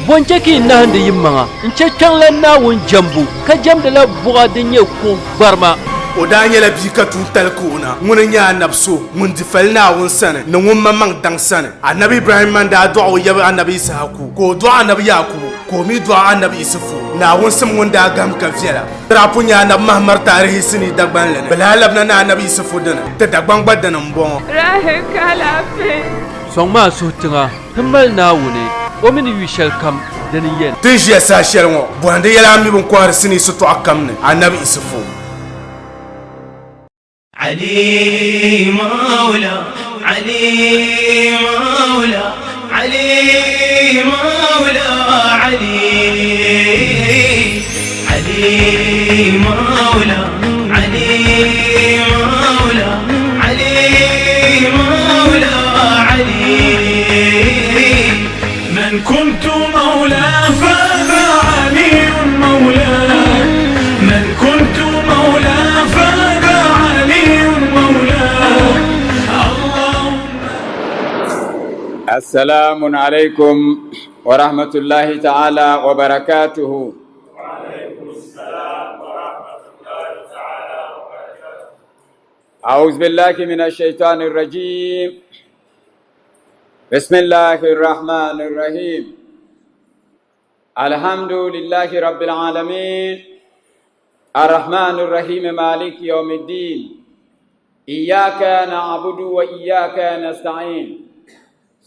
bonjeki na hande yimma nche changlan na won jambu ka jamda la buga denye ko barma o da nyela bi ka tun talkuna mun nya nabso mun di falna won sana na won mamang dang sana annabi ibrahim man da du'a ya annabi isaku ko du'a annabi yakub ko mi du'a annabi isufu na won sam won da gam ka fiela rapu nya na mahmar tarihi sini dagban lene balalabna na annabi isufu dana ta dagban badana mbon rahe kala fe songma sutinga himal na wune o min wi shel kam dani yen tijiya sa shelmo bonde yala mi bon kwar sini sutu akamne annabi isufu علي مولا علي مولا علي مولا علي علي مولا علي مولا علي مولا علي من كنت مولاه فذا علي مولاه من كنت مولاه فذا السلام عليكم ورحمة الله تعالى وبركاته. وعليكم السلام ورحمة الله تعالى وبركاته. أعوذ بالله من الشيطان الرجيم. بسم الله الرحمن الرحيم. الحمد لله رب العالمين الرحمن الرحيم مالك يوم الدين إياك نعبد وإياك نستعين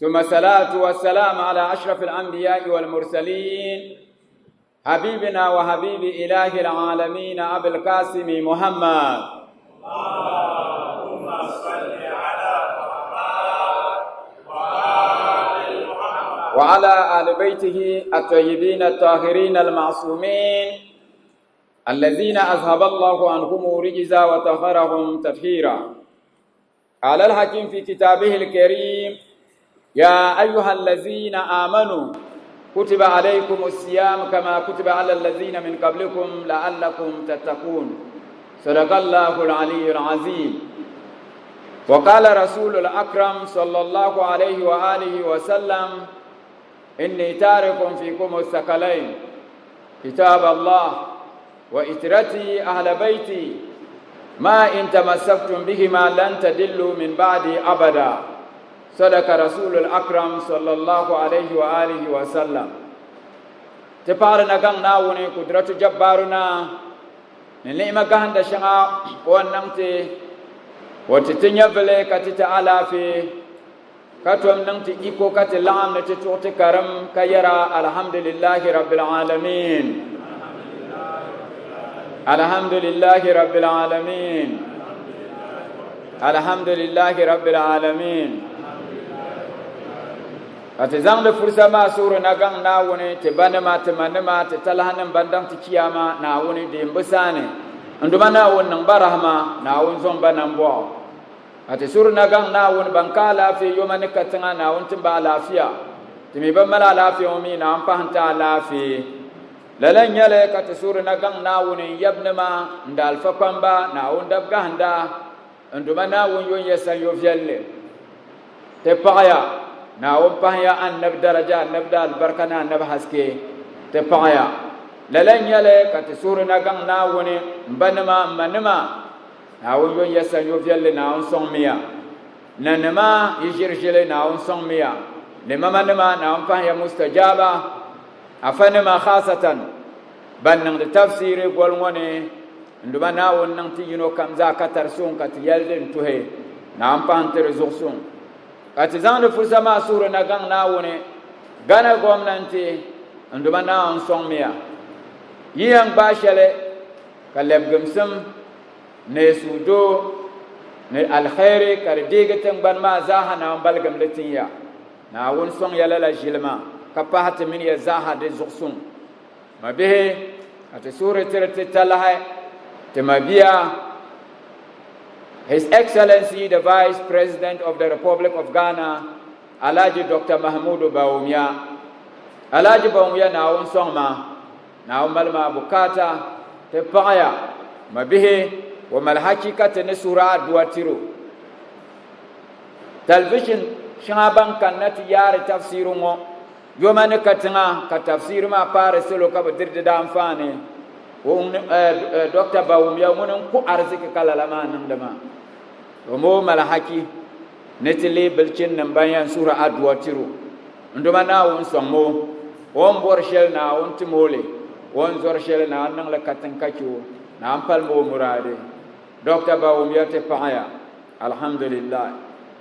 ثم الصلاة والسلام على أشرف الأنبياء والمرسلين حبيبنا وحبيب إله العالمين أبي القاسم محمد اللهم صل على محمد وآل محمد وعلى آل بيته الطيبين الطاهرين المعصومين الذين أذهب الله عنهم رجزا وطهرهم تطهيرا. قال الحكيم في كتابه الكريم يا أيها الذين آمنوا كتب عليكم الصيام كما كتب على الذين من قبلكم لعلكم تتقون. صدق الله العلي العظيم. وقال رسول الأكرم صلى الله عليه وآله وسلم إني تارك فيكم الثقلين كتاب الله وإترتي أهل بيتي ما إن تمسكتم بهما لن تدلوا من بعدي أبدا. صدق رسول الأكرم صلى الله عليه وآله وسلم. تبارنا كان ناوني قدرة جبارنا نلما كان دشنا ونمتي وتتنيا فلي كتتعالى في كتوم نمتي إيكو كتلام نتتوت كرم كيرا الحمد لله رب العالمين الحمد لله رب العالمين الحمد لله رب العالمين. Atizang le fursa ma suru nagang na wuni te banema te manema te talahanem bandang te kiyama na wuni di mbusane nduma na wun nang barahma na wun zomba nambo ati suru nagang na wun banka lafi yomane katanga na wun timba lafiya timi bamala lafi omi na ampahanta lafi lalan yale kati suru nagang na wuni yabnema ndal fakwamba na wun dabga handa nduma na wun yon yesan yovyelle te paya na wopaya annab daraja annab dal barkana annab haske te paya lalan yale kat suruna gang na woni banama manama na won yon yasa yo fielle na on son miya nanama yijirjele na on son miya le mamanama na on paya mustajaba afanama khasatan banang de tafsir gol ngone nduma na won nang ti yino kamza katar sun kat yalden tuhe na on pantere zursun kati zãngd fursa maa sugra na gãng na n wʋne gana gomnanti nduma na n sõng ya yi yãng baa shɛli ka lɛbgemsem ne suudo ne alkhɛɛri ka di deegi tɩngban maa zaasa na n balgemdi tɩ ya na n wʋn sõng yɛla la zɩlmã ka pas tɩ min ya zaasa de zʋgsum ma bɩse ka tɩ sugri tɩ d tɩ talsɛ tɩ ma bia His Excellency, the Vice President of the Republic of Ghana, Alhaji Dr. Mahmoud Bawumia. Alhaji Bawumia na un songma, na un malma bukata, te paya, mabihe, wa malhakika te nesura duatiru. Television shangaban kanati yari tafsiru ngo, yoma ne katinga ka tafsir ma pare selo ka dirde da amfane won docteur bawum ya mun ku arziki kala lama nan da ma to mo mala haki netili bilcin nan bayan sura adwatiru nduma na won sommo won borshel na won timole won zorshel na nan la katin kacho na ampal mo murade docteur bawum ya te paaya alhamdulillah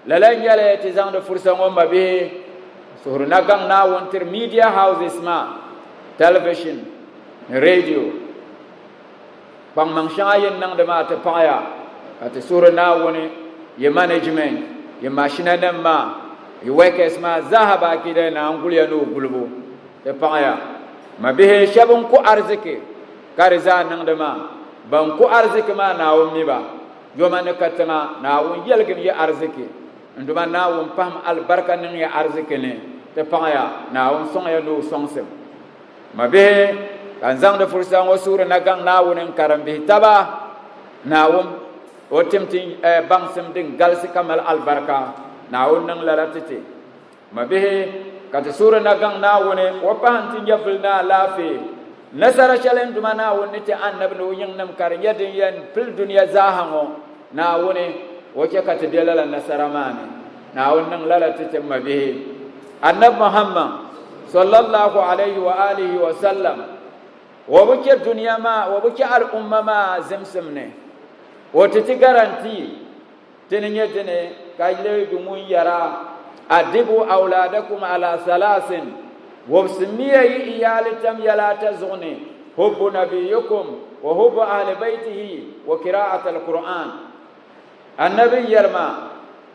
lalan yale ti zang de fursa ngomba be suhur nagang na wontir media houses ma television radio pang mang shayen nang de ma te paaya at suhur na woni ye management ye machine nam ma ye workers ma zahaba kide na angulya no gulbu te paaya ma be shabun ku arziki kariza nang de ma ban ku arziki ma na woni ba yoma ne katana na won yelgin ye arziki nduma na won pam albarka nin ya arziki ne te paya na won son ya no sonsem mabe kan zang de fursa ngo sura na gang na won karambi taba na won o timti bangsem din galsi kamal albarka na won nan lalatiti mabe ka te sura na gang na won o pan tin jafil na lafi nasara chalen duma na won ti annabi no yin nam kar yadin yan fil dunya zahango na woni wace ka tadela nasara mane na wannan lalata tamma bihi annab muhammad sallallahu alaihi wa alihi wa sallam wa buke dunya ma wa buke al umma ma zamsam ne wata ti garanti tinye tine kayle dumun yara adibu auladakum ala salasin wa simiyi iyalitam yala tazuni hubbu nabiyukum wa hubbu ahli baitihi wa qira'at al-quran annabi yarma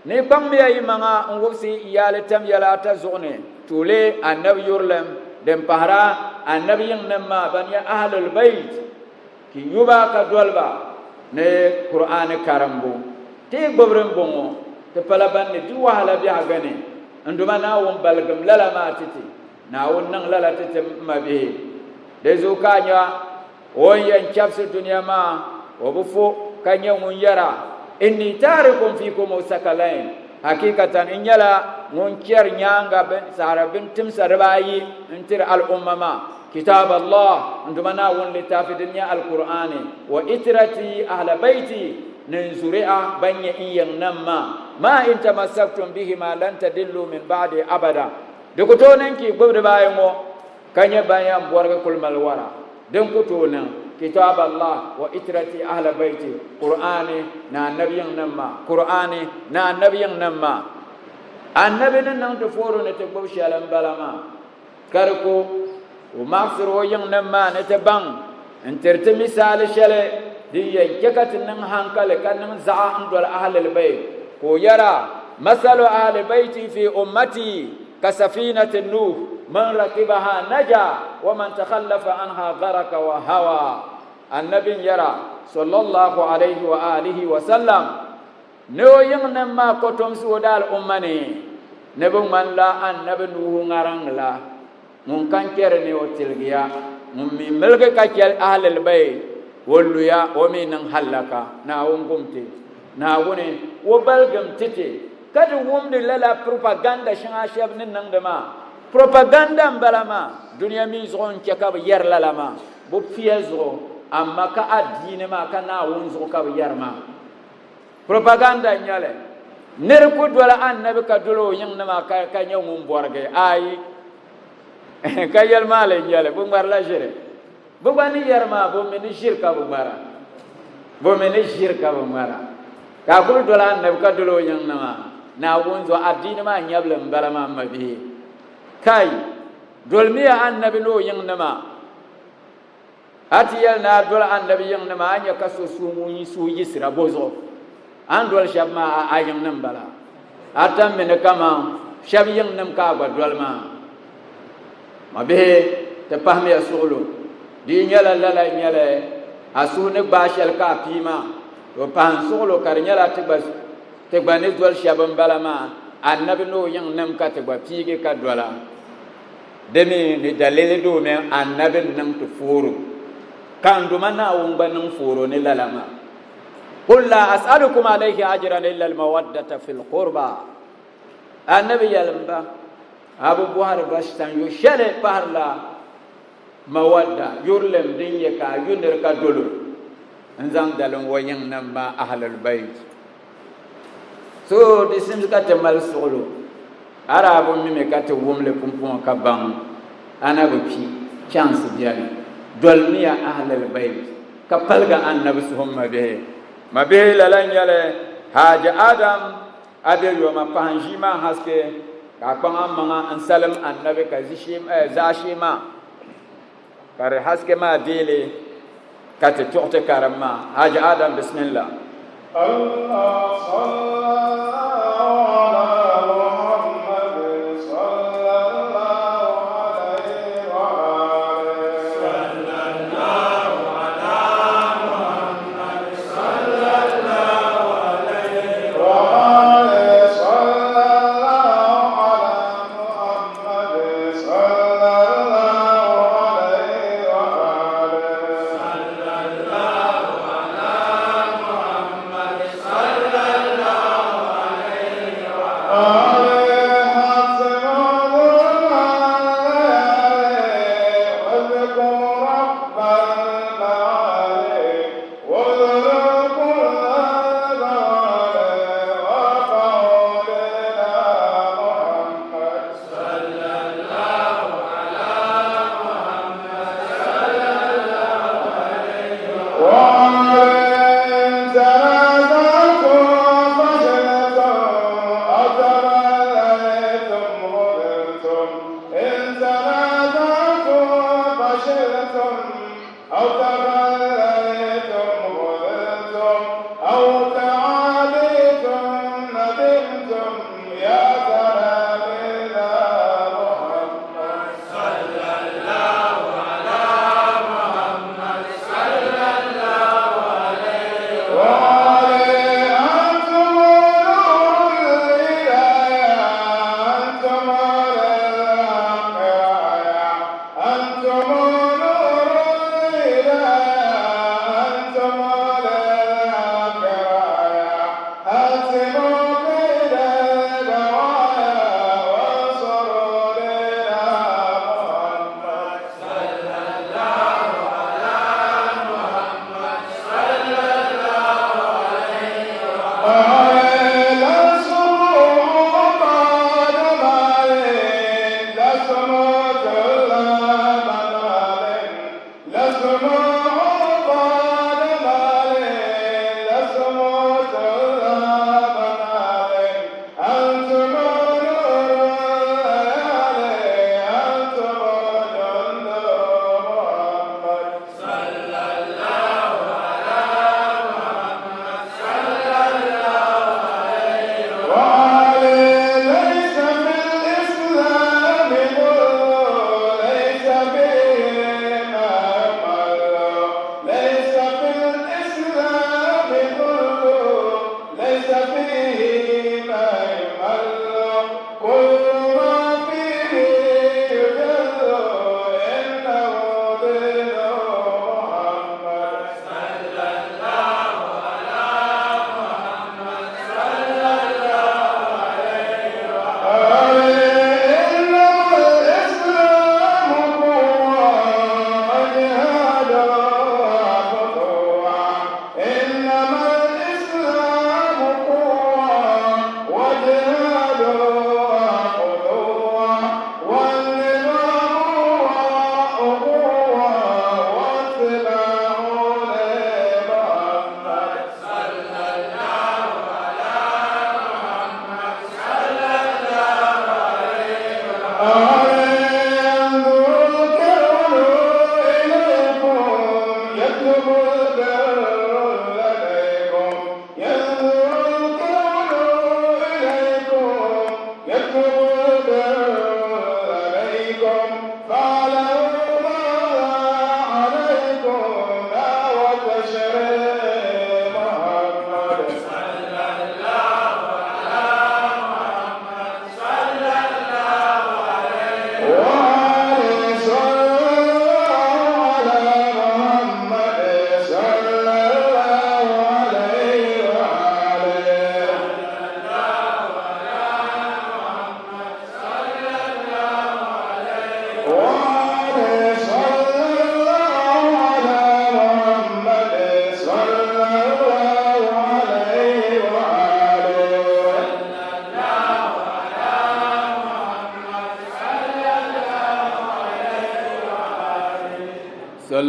ni pambiya yimanga ngubsi iyalitam yala tazuni tule annabi yurlam dem pahra annabi yinma bani ahlul bait ki yuba ka dolba ne qur'an karambo te gobren bongo te palaban ni wahala bi agane nduma na won balgam lala ma titi na won nan lala titi mabe de zo kanya won yan chapsu dunya ma wobufo kanya mun yara inni tarikum fikum sakalain hakikatan inyala mun kiyar nyanga ben sarabin tim sarbayi intir al ummama kitab allah nduma na won litafidinya al qur'ani wa itrati ahla baiti ننزرع بني إيان نما ما إن تمسكتم بهما لن تدلوا من بعد أبدا دكتورن كي بود بايمو كاني بايام بورغ كل ملورا دكتورن كتاب الله وإترتي أهل بيتي قرآني نا نبي نما قرآني نا نبي نما النبي نن تفورو نتبو شالم بلما كركو ومغفر وين نما نتبان انترت مثال شله دي جكت نن هانكل كان زعا اندول اهل البيت كو يرى مثل اهل بيتي في امتي كسفينه النوح من ركبها نجا ومن تخلف عنها غرق وهوى النبي يرى صلى الله عليه واله وسلم نو ينما كتم سودال امني نبو من لا النبي نوح غران لا من كان كيرني وتلغيا من ملك كاكل اهل البيت walluya wami nan halaka na wongumte na woni wo balgam tete kadi wumde lala propaganda shanga shab nin nan dama propaganda mbalama dunya mi zon ke ka yer lala ma bo piezo amma ka adine ma kana wonzo ka yer ma propaganda nyale ner ko dola annabi ka dolo yin ma ka nyawum borge ay kayel male nyale bu mar la jere bugani yarma bo meni shirka bu mara ka kul dola ne ka dolo yang na wonzo adina ma nyable mbala ma mabi kai dolmiya annabi lo yang nama atiyal na dola annabi yang nama anya kaso sumu su yisra bozo an dol shab ma ayang nam bala atam men kama shab yang nam ka ba dolma mabe te pahmi asulu di nyala lala nyala asune bashal ka pima o pan solo kar nyala te bani dol shabam balama annabi no yang nam ka te ba pige ka dola demi ni dalile do me annabi nam to furu kan do mana won banum furu ni lalama qul la as'alukum alayhi ajran illa al mawaddata fil qurba annabi yalamba abu buhar bastan yo shele parla mawadda yurlem din ye ka yunir ka dolo nzang dalon wayin nan ma ahlul bait so disim ka temal solo arabu mi me ka te wumle pumpon ka bang ana bu pi chance biani dolniya ahlul bait ka palga annabi suhumma be mabe lalan yale haja adam abe yo ma panjima haske ka panga manga an salam annabi ka zishim zashima kare haske ma dele ka te tuqte karama haja adam bismillah Allah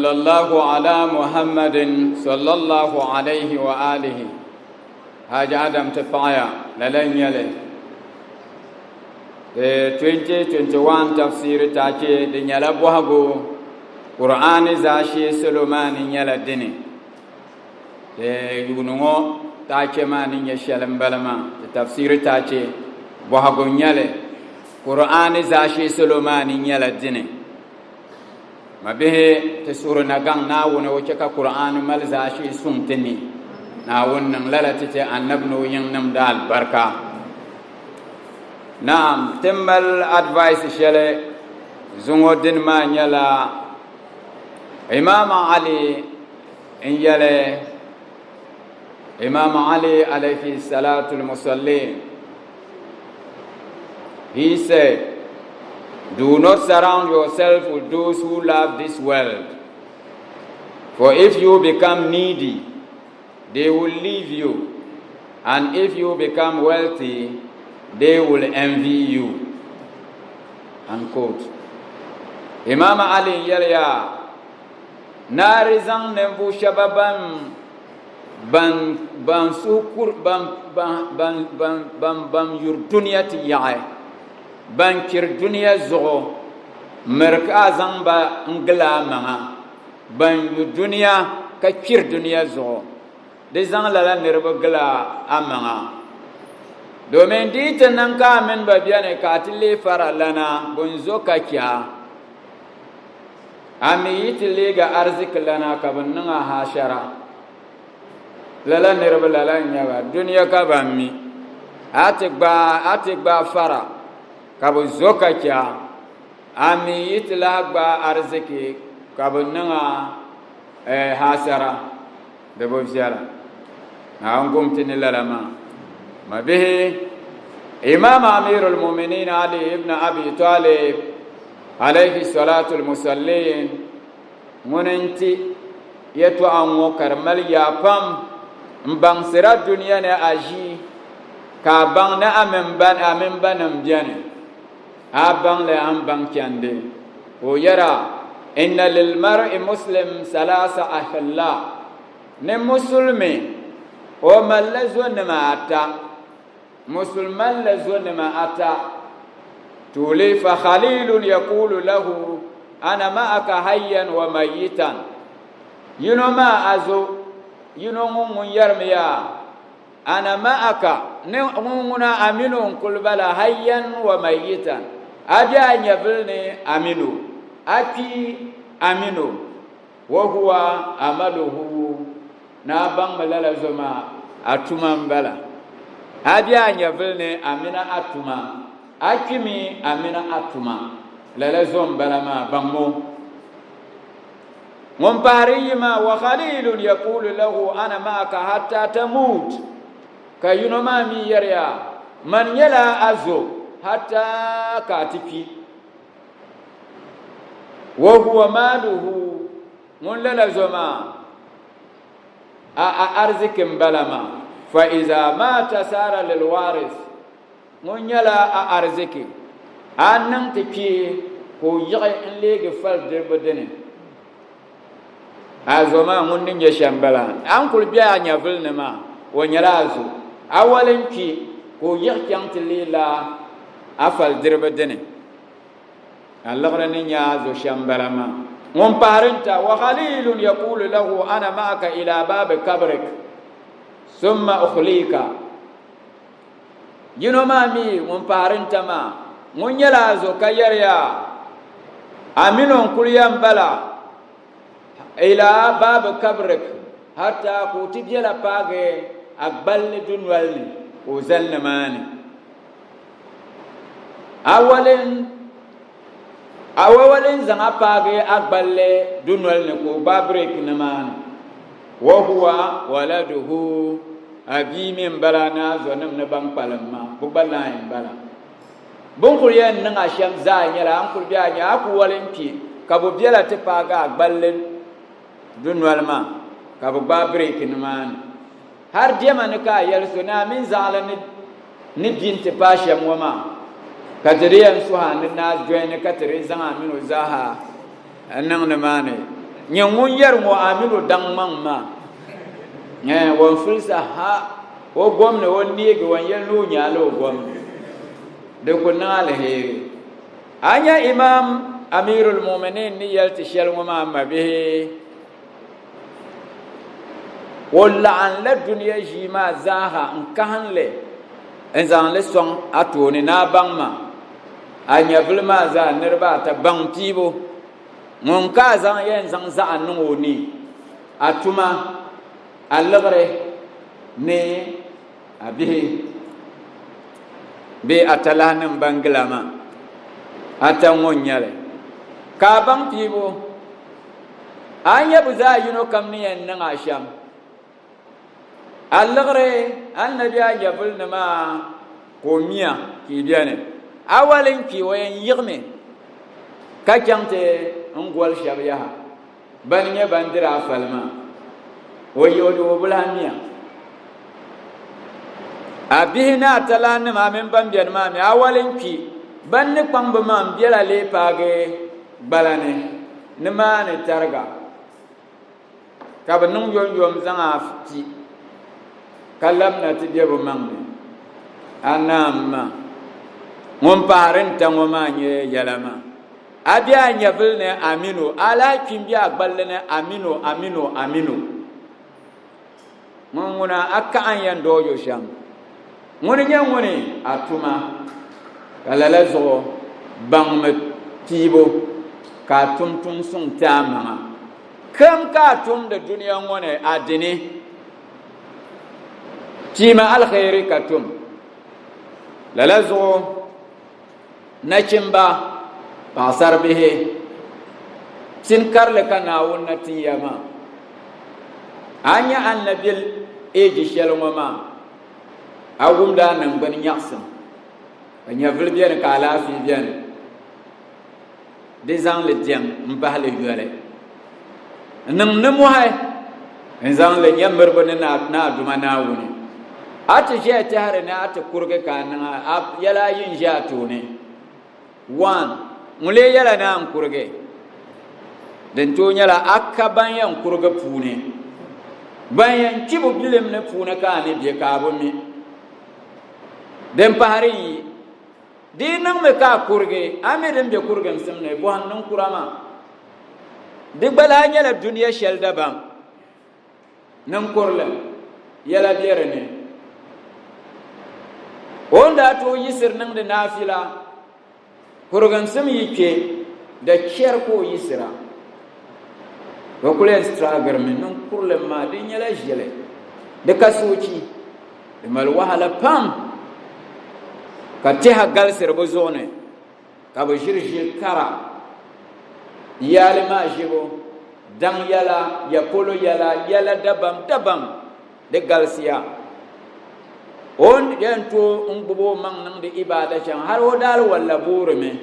صلى الله على محمد صلى الله عليه وآله حاج آدم تفايا للن يلي 2021 تفسير تاكي دنيا بوهغو قرآن زاشي سلوماني نيلا ديني يغنغو تاكي ماني نيشالم بلما تفسير تاكي بوهغو نيالي قرآن زاشي سلوماني نيلا ديني ما به تسور نغان ناون وكا قرآن مال زاشي سمتني ناون نلالتي النبنو ينم دال بركة نعم تمل advice شلي زنو دين ما نيلا إمام علي إن يلي إمام علي عليه الصلاة المصلين he said, do not surround yourself with those who love this world, for if you become needy, they will leave you, and if you become wealthy, they will envy you. Unquote. Imam Ali yalya narizang nembu shababan ban sukur ban yur dunyati yae ban kir dunya zogo merka zamba ngla manga ban yur dunya ka kir dunya zogo de zang la nerba gla amanga domin ditan nan ka men ba biyane ka tille fara lana bunzo ka kya ami yitile ga arzik lana ka bunna hashara lala nerba lala nyaga dunya ka bammi atigba fara ka bunzo ka kya ami yitila gba arziki ka bunna hashara de bo ziyara na ngum tin lala ما به إمام أمير المؤمنين علي ابن أبي طالب عليه الصلاة المصلين مننتي يتوأمو كرمال يابام مبان سرا الدنيا نأجي كابان نأمن بان مبياني أبان لأمبان كياندي ويرى إن للمرء مسلم ثلاثة أخلاق نمسلمي ومن لزون ما أتا مسلمان لزون ما أتى تولي فخليل يقول له أنا معك حيا وميتا ينو ما أزو ينو من يرميا أنا معك نمنا أمينو كل بلا حيا وميتا أجا يبلني أمينو أتي أمينو وهو أمله نابان ملال زما أتمام بلا Abia nyavelne amina atuma akimi amina atuma lala zom balama bammo mumparima wa khalilun yaqulu lahu ana ma'aka hatta tamut kayuno mami yarya man yala azo hatta katiki wa huwa maluhu mun lala zoma a arzikin balama فإذا مات سار للوارث من يلا أرزكي أنن تكي هو يغي إن ليك فرد بدني أزوما من نجى شامبلا أنكل بيا نيفل نما ونيرازو أولن كي هو يغي أنت ليلا أفل دربدني الله رني يازو شامبلا ما ممبارنتا وخليل يقول له أنا معك إلى باب قبرك ثم أخليك ينو مامي ممبارنتا ما من يلازو كيريا أمينون كل ينبلا إلى باب قبرك حتى كوتيب يلا باغي أقبل دنوالي وزن ماني أولين زنا باغي أقبل دنوالي وبابريك نماني وهو ولده أبي من بلانا زنم نبان بالما ببلاين بلا بنقول يا نعا شام زاي يلا أنقول بيا يا أكو ولنكي كابو بيلا تباغا أقبل دنوال ما كابو بابريك نمان هر جما نكا يلسنا من زعلن نبين تباشا موما كتريان سوها الناس جوين كتري زمان منو زاها أنن نماني ngun yer ngo aminu dang mang ma won fulsa ha o gomne won niege won yel nu nyaalo gomne de ko naale he anya imam amirul mu'minin ni yalti shel ma bihi wala an la dunya jima zaha an kahanle en zan le song atoni na bangma anya bulma za nirba ta bang tibo mon ka zan yen zan za anu ni atuma alagre ne abihi be atalanin banglama atan wonyale ka bang tibo anya buza yuno kamni en nan asham alagre annabi anya bulma ko miya ki biane awalin ki wayan yigme ka kyamte ngwal shabiya ban nye bandira falma wayodo bulamiya abihina talani ma men bambian ma mi awalin ki ban ni kwamba ma biela le page balane ni ma ne targa ka ban nun yom zanga fiti kallam na tibebu mangni anamma mon parin tan wo ma nye yalama abia nyabul ne aminu ala kimbia gballe ne aminu mon nguna akka an yan dojo sham ngoni nyangoni atuma kalala zo bangme tibo ka tum sung tama kam ka tum de duniya ngone adini tima al khairi katum lalazo nachimba pasar bihe sin karle kana wonnati yama anya annabil eji sheloma agumda nan ban yaksin anya vilbiyan ka lafi biyan desan le diam mbahale yore nam namo hayenzan le nyamber bone na duma na woni ati je ta hare na ati kurge kana yala yin jato ne mule yala na an kurge den to nyala akka banyan kurge pune bayan kibu bilim ne pune ka ne be ka bo mi den pahari dinang me ka kurge amirin be kurge msimne bo hannun kurama digbala nyala duniya shel dabam nan kurle yala biyar ne onda to yisir nan da nafila kurgan sim yike da kiyar ko yisira ko kule stragar min nan kurle ma din yala jele da kasuci da mal wahala pam ka teha galsir bo zone ka bo shirshi kara yali ma jibo dan yala ya polo yala dabam de galsiya on yanto ngbo mang nang de ibada chan har odal wala burme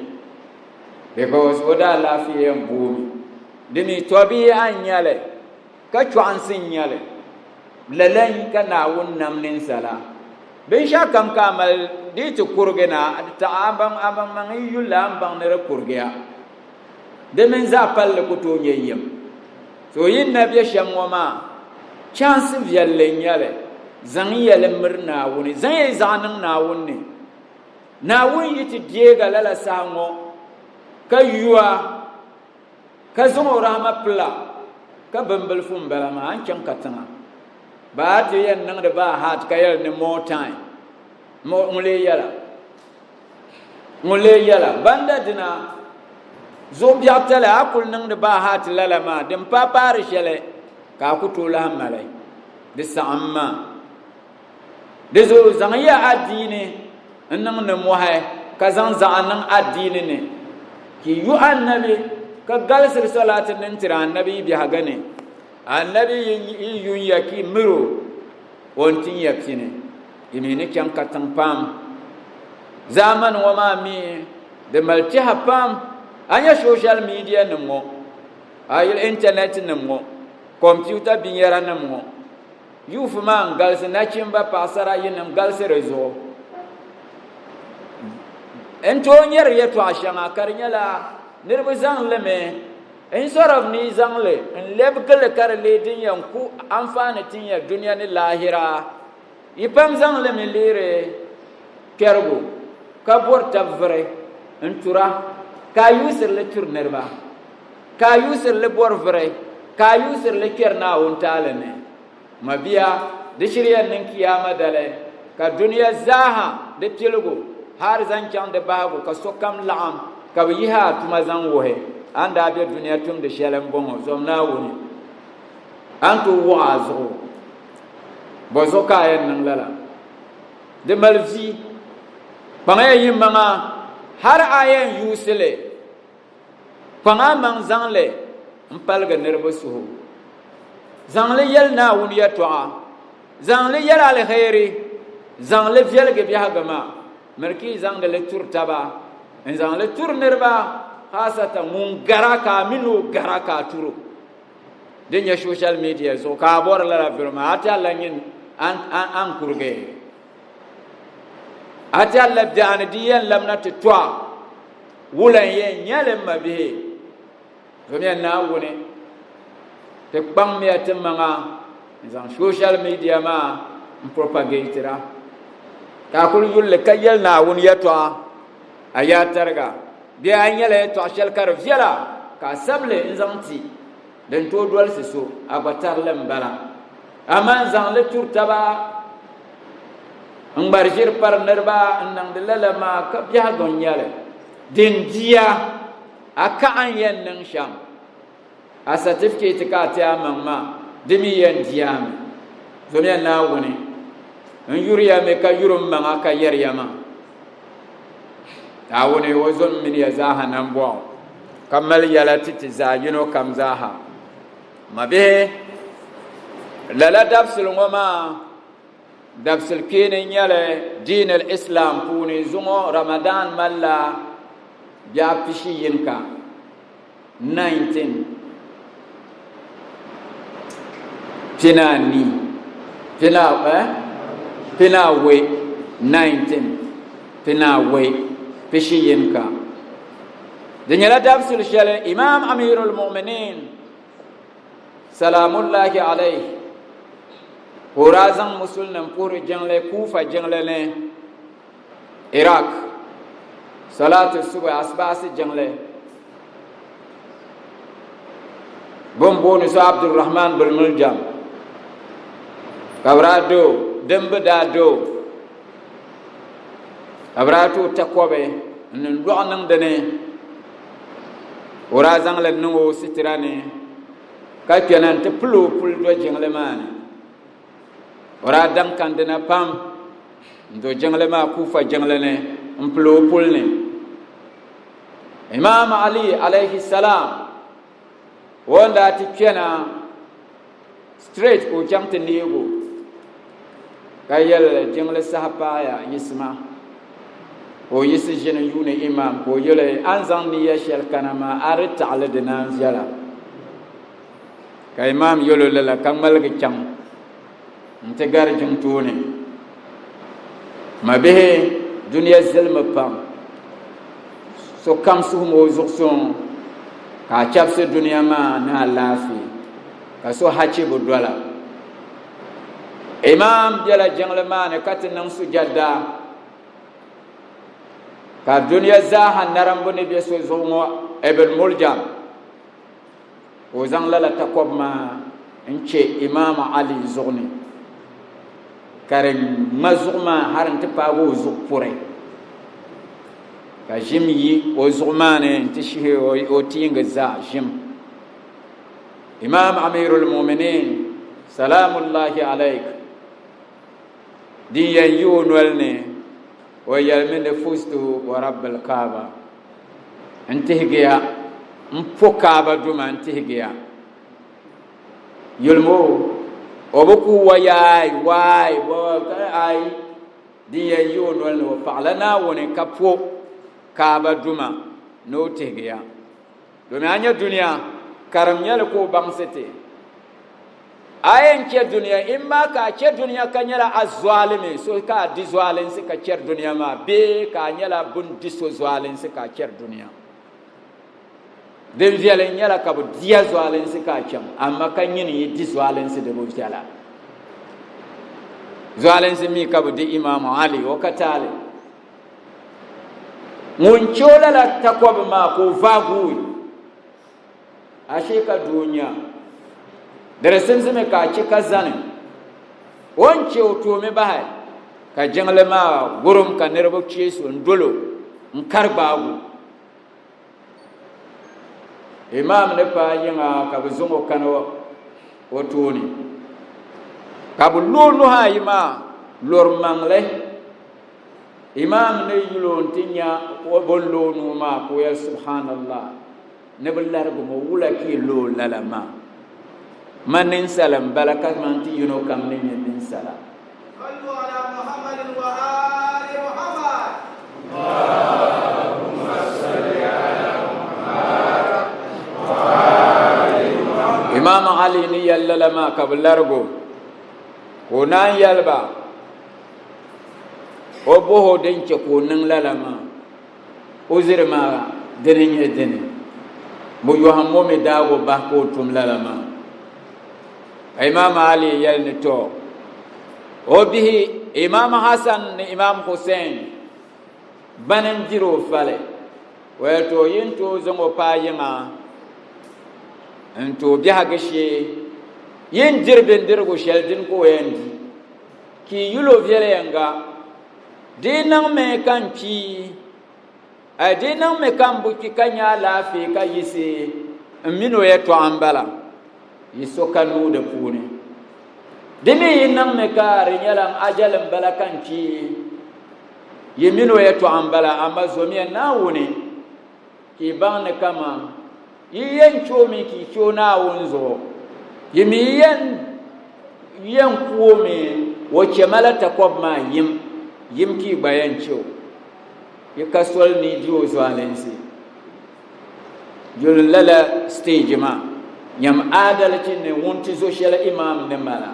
because odal lafiya bumi demi tobi anyale ka chuan sinyale lalan kana wonnam nin sala bin sha kam kamal di to kurgena ta abang mang yulam bang ne kurgya demen za palle ko to nyeyem so yin nabiya shamoma chance vialle nyale zan yele mirna woni zan ye zanin na wonni na won yiti diega lala sango ka yuwa ka zo rahma pla ka bambal fum balama an can katanga ba de yan nan da ba hat ka yel ne more time mo mule yala banda dina zo biatala akul nan da ba hat lala ma dim papa rishele ka ku to la malai bisamma dezo zangya adini annang ne mohay ka zang adini ne ki yu annabi ka galsir salatin nin tira annabi bi hagane annabi yun yaki miro wontin yakine imini kyan katan pam zaman wa ma mi de malti hapam anya social media nmo ayil internet nmo computer binyara nmo yufu man galsi na chimba pasara yinam galsi rezo ento nyer yeto ashanga karnyala nirbizan leme in sorab ni zangle in lebgale kar le din yanku amfana tin ya duniya ni lahira ipam zangle mi lire kergo ka bor tavre in tura ka yusir le turnerba ka yusir le bor vre ka yusir le kerna on talene mabiya de shiriyan nin kiyama dale ka duniya zaha de tilgo har zancan de bago ka sokam la'am ka yiha tuma zan wohe anda be duniya tum de shelam bongo zomna woni antu wa'azu bozo ka yan nan lala de malzi bangaya yimanga har ayen yusile panga mang zangle mpalga nerbo suhu zangle yel na woni ya toa zangle yel al khairi zangle vielge biha gama merki zangle turtaba en zangle tur nerba khasata mun garaka minu garaka turu denya social media so ka bor la firma ata la ngin an kurge ata la dan diyan lamna twa wulan ye nyale mabihe gomya na woni te bang me atemanga zan social media ma propagate ka kul yulle kayel na woni yatwa aya targa biya anyale to ashal kar fiala ka sable nzanti den to dwal siso abatar lembara ama zan le turtaba ngbarjir par nerba nang delala ma ka biya gonyale din dia aka an yen nan sham a certificate ka ta mamma dimi yen diam zonya na woni en yuriya me ka yurum ma aka yer yama awone wozon min ya zaha nan bo kamal yala titi za yino kam zaha mabe lala dafsul ngoma dafsul kene nyale din al-islam puni zungo ramadan malla ya pishi yinka 19 pinani pina we 19 pina we pishi yinka dinyala dafsul shale imam amirul mu'minin salamullahi alayhi horazan musulman pour jangle kufa jangle ne iraq salatu suba asbasi jangle bomboni so abdurrahman bin muljam kabrado dembe dado abrato takobe nin du'nan dane horazan le no sitirane ka kenan te pulu do jangle mane ora dam kandina pam ndo jangle ma kufa jangle ne mplo pulne imam ali alayhi salam wanda ti kena straight ko jamte nigo kayel jangle sahaba ya yisma o yisi jena yune imam ko yele anzan ni yashal kanama arita ala dinan ziyara ka imam yolo la kamal ge cham nte garjum tuni mabe dunya zelma pam so kam su mo zukson ka chapse dunya ma na lafi ka so hachi budwala imam jala jangle mane katinan sujada ka dunya zaha narambo ne be so zongo ibn muljam o zang la takob ma nche imam ali zugni karen mazuma haran ta pago zukpure ka jimyi o zugmane tishi o tinga za jim imam amirul mu'minin salamullahi alayk diyan yunwalne wa yalmin fustu wa rabbil kaaba antihgiya mpokaaba duma antihgiya yulmo obuku wayai wai bo ai diya yunwal no fa'lana woni kapo kaaba duma no tehgiya do me anya dunya karam nyal ko bangsete ayen ke dunya imma ka ke dunya kanyala azwalimi so ka dizwalin se ka cer dunya ma be ka nyala bun diso zwalin se ka cer dunya den viɛla nyɛla ka bɛ diya zualinsi ka a chaŋ amma ka nyini yi di zualinsi di bɛ viɛla zualinsi mi ka bɛ di imam ali o ka taali ŋun chola la takobi maa ko vaagui ashe ka dunya dere simsimi ka a chi ka zani on che o tumi bahi ka jiŋli maa wurum ka niriba cheesu n dolo n kari gbaagu imam ne paa yiŋa ka bɛ zaŋ o kani o tooni ka bɛ lo nuhi ayi maa lɔri maŋli imam ne yulo n ti nya o bɔn lo nuu maa ka o yɛli subhanallah ne bɛ larigi mo wula ka yi lo lala maa ma ninsala n bala ka man ti yino kam ne nyɛ ninsala imam ali ni yɛli la maa ka bɛ larigo ko naan yɛliba o boho din che ko niŋ lala maa o ziri maa dini nyɛ dini bu yoham mo mi daago bahi ka o tum lala maa imam ali yɛli ni to o bihi imam hasan ni imam hussein banin diri o fali o yɛli to yin to zaŋ o paa yiŋa n to biɛhigu shee yin diri bindirigu shɛli din ko o yɛn di ki yulo viɛli yɛnga di niŋ mi kan kpi di niŋ mi kan bu kpi ka nya alaafee ka yisi n mini o yɛltɔɣa n bala yi so ka nuu di puuni di mi yi niŋ mi ka di nyɛla ajali n bala kan kpi yi mini o yɛltɔɣa n bala amma zomiya naawuni ki baŋ ni kama yi yɛn choomi ki choo naawuni zuɣu yi mi yɛn kuomi o chɛmala takobi maa yim ki gba yɛn cheo yi ka soli ni di o zualinsi juli lala stage maa nyam adalci ni wunti zo shɛli imam ni mala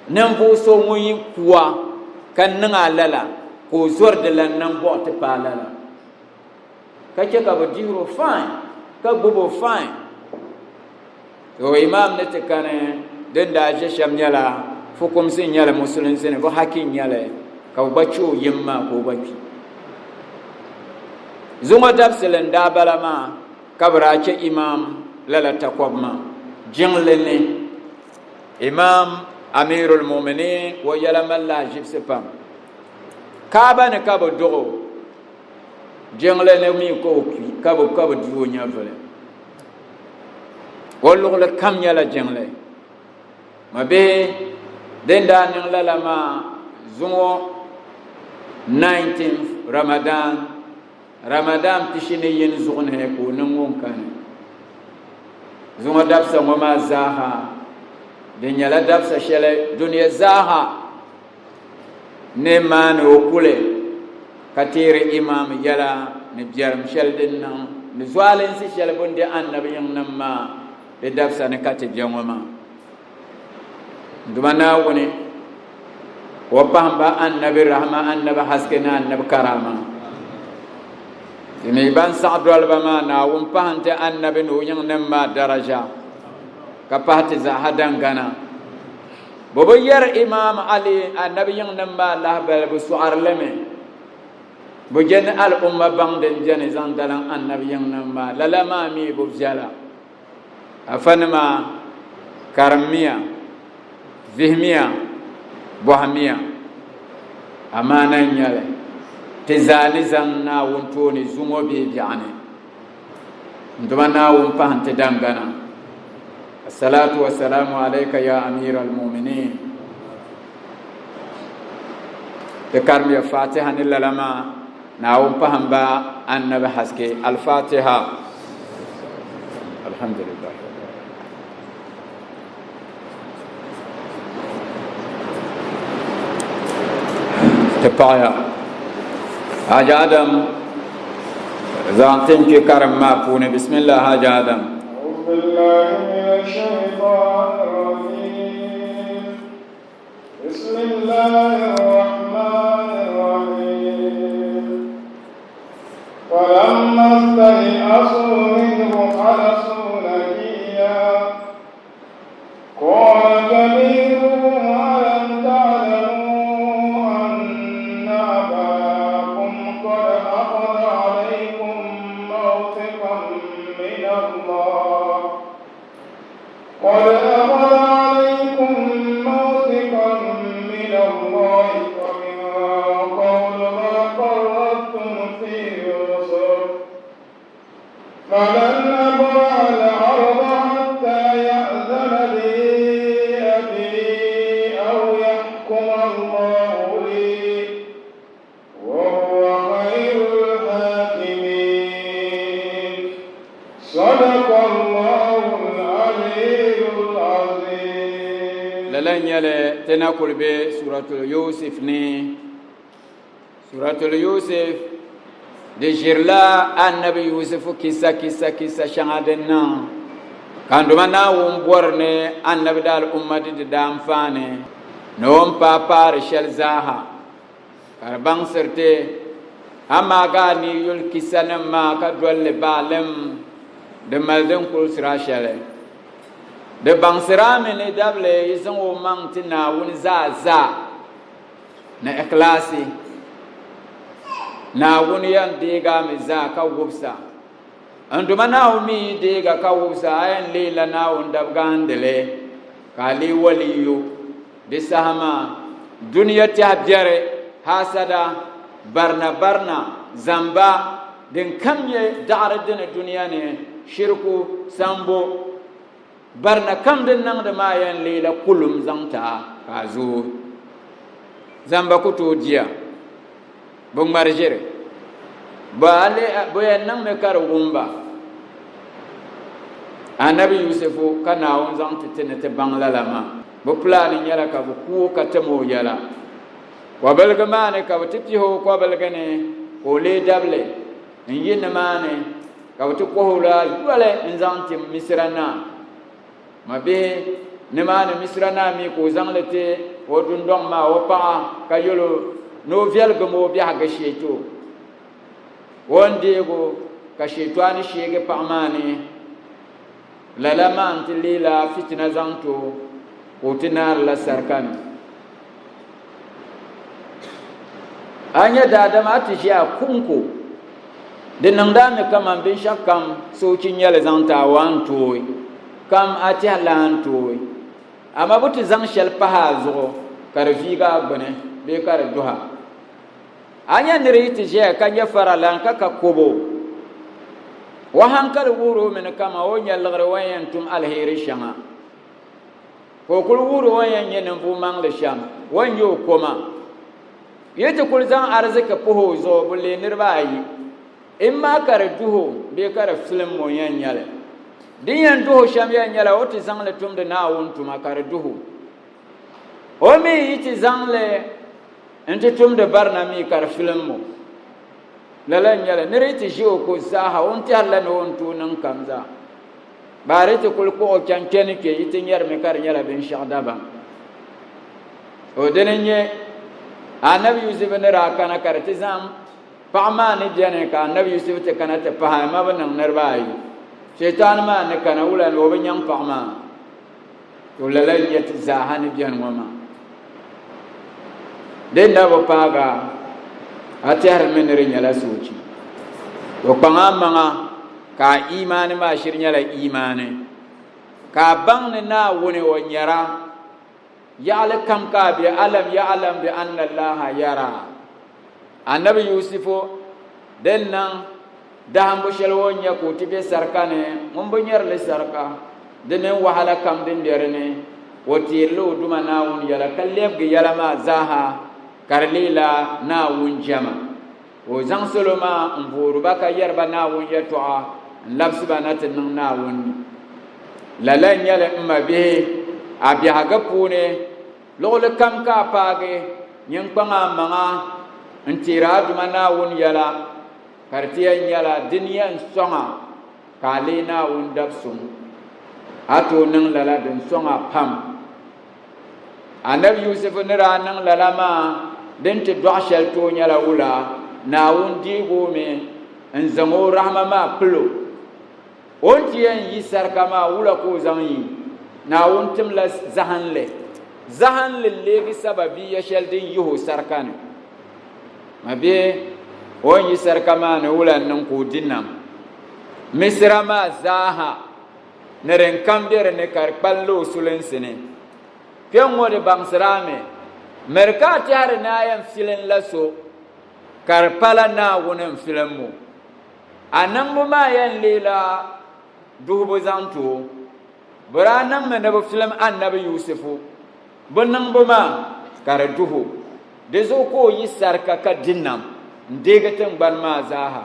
ninvuɣu so ŋun yi kuwa ka niŋ a lala ka o zɔri di la niŋ bɔɣu ti paai lala ka chɛ ka bɛ dihiro fine ka gbubi o fine to imam ni ti kani din daa ʒe shɛm nyɛla fukumsi nyɛli musulinsi ni bɛ haki nyɛli ka bɛ gba che o yim maa ka o gba kpi zuŋɔ dabisili n daa bala maa ka bɛ daa che imam lala takobi maa jiŋli ni imam amirul muminin o yɛla mali ʒibsi pam kaaba ni ka bɛ duɣi jiŋli ni mi ka o kpi ka bɛ di o nyɛvili o luɣuli kam nyɛla jiŋli ma bihi din daa niŋ lala maa zuŋɔ 19 ramadan pishi ni yin zuɣu ni ka o niŋ ŋun kani zuŋɔ dabisa ŋɔ maa zaaha di nyɛla dabisa shɛli duniya zaaha ni maani o kuli ka teeri imam yɛla ni biɛrim shɛli din niŋ ni zualinsi shɛli bɛn di annabi yiŋnim maa di dabisa ni ka ti bɛ ŋɔ maa duma naawuni o pahamba annabi rahma annabi haske ni annabi karama timi ban saɣa dɔliba maa naawuni pahanti annabi ni o yiŋnim maa daraja ka pahati zaɣa dangana bɛ bi yɛri imam ali annabi yiŋnim maa lahibali bɛ sɔɣarilimi bɛ jɛni al'umma baŋ din jɛni zaŋ dalim annabi yiŋnim maa lala maa mi bɛ viɛla afanima karimmiya vihimiya bɔhimiya amaana n-nyɛli ti zaani zaŋ naawuni tooni zuŋɔ bee biɛɣuni nduma naawuni pahanti dangana assalatu wassalamu alayka ya amira almuminin ti karimiya fatiha ni lala maa naawuni pahamba annabi haske alfatiha alhamdulillah تبايا حاج آدم زانتين كي كرم ما بوني بسم الله حاج آدم أعوذ بالله من الشيطان الرجيم بسم الله الرحمن الرحيم فلما استيئسوا منه خلصوا lalan yale tena kulbe suratul yusuf ni suratul yusuf de jirla annabi yusuf kissa shangadenna kanduma na won borne annabi dal ummati de dam fane non papa rishal zaha karbang serte amma ga ni yul kisanan ma ka dolle balem de malden kul sirashale de bangsirame ne dable yisan wo mantina woni za na ikhlasi na woni yan diga mi za ka wubsa anduma na mi diga ka wubsa ayan lela na wonda gandele kali waliyu de sahama duniya ta biyare hasada barna zamba din kamye da'ar din duniya ne shirku sambo barna kam din nan da mayan lela kulum zanta kazo zamba kuto jiya bun marjire ba ale boyan nan me kar gumba annabi yusufu kana won zanta tinete banglalama bu plani nyala ka bu ku ka tamo yala wa balga mane ka wati ho ko balga ne ko le dable yin mane ka wati ko hola wala nzanti misrana mabe ne mane misrana mi ko zanglete o dundong ma o pa ka yolo no velga mo bi ha gasheto wonde go ka shetwani shege pa mane lalama antilila fitna zanto o tinar la sarkan anya da adama tisha kunko de nangda me kama bin shakam so kinyale zanta wanto kam ati halanto ama buti zang shel pahazo karfiga bane be kar duha anya niri tisha kanya faralan kaka kobo wa hankal wuro men kama wonya lagre wayantum alheri shama ko kul wuro wayan yenen bu mangle sham wanyo koma yete kul zan arzika poho zo bulle nirbayi imma kare duho be kare film mo yanyale diyan duho sham yanyala oti zangle tumde na wontu makare duho o mi yiti zangle ente tumde barna mi kare film mo lala nyala niriti jiwo ko saha onti alla no wontu nan kamza barete kul ko o chankeni ke yiti nyar me kare nyala ben shadaba o denenye anabi yusuf ne ra kana kartizam pama ne jene ka anabi yusuf te kana te pa ma banan narbai shaytan ma ne kana wala no banyang pama to lalal yat zahan biyan wama den da ba paga atyar men re nyala suci to panga manga ka imani ma shir nyala imani ka bang ne na woni wonyara ya'ala kam ka bi alam ya'lam bi anna allaha yara annabi yusufu denna daham bo shelwonya ko tibe sarkane mon bo nyer le sarka denen wahala kam den derene wotirlo duma nawun yala kalleb ge yala ma zaha karlila nawun jama o zang soloma mburu baka yarba nawun yatwa labsbanat nan nawun lalan yala umma be abi haga pune lole kam ka page nyen panga manga ntira duma na won yala kartiya yala diniya songa kale na won dabsum ato nang lala den songa pam anabi yusuf nira nang lala ma den te do shel to nyala wula na won digo me nzango rahma ma plo on tiyan yi sarkama wula ko zanyi na wuntum la zahanle legi sababi ya sheldin yuhu sarkan mabe woni sarkama ne wulan nan ko dinnam misra ma zaha neren kambere ne kar ballo sulensene ken wode bangsrame merkati har na yan filen laso kar pala na wonen filenmo anan mu ma yan lela dubu zanto buranan me nabo film annabi yusufu bonnan boma karatuhu dezo ko yisarka ka dinnam ndegatan ban ma zaha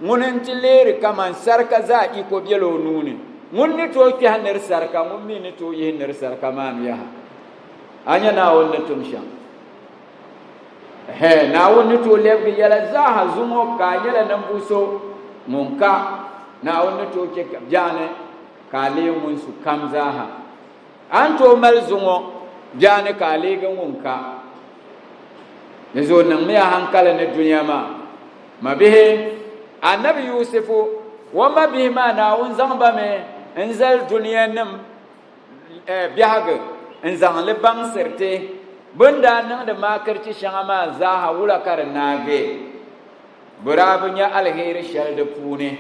munen tileri kaman sarka za iko bielo nuni munni to ki haner sarka mummi ni to yi haner sarka man ya anya na wonni tumsha na wonni to lebgi yala zaha zumo ka yala nan buso munka na wonni to ke jane ka le mun su kam zaha an to mal zumo jane ka le ga munka yazo nan me hankala na duniya ma bihe annabi yusufu wa ma bihi ma na won zamba me انزل دنيا نم بيهاغ انزان لبان سرتي بندا نن د ماکرچی شنما زاها ولا کر ناگه برابنيا الهير شل د پونه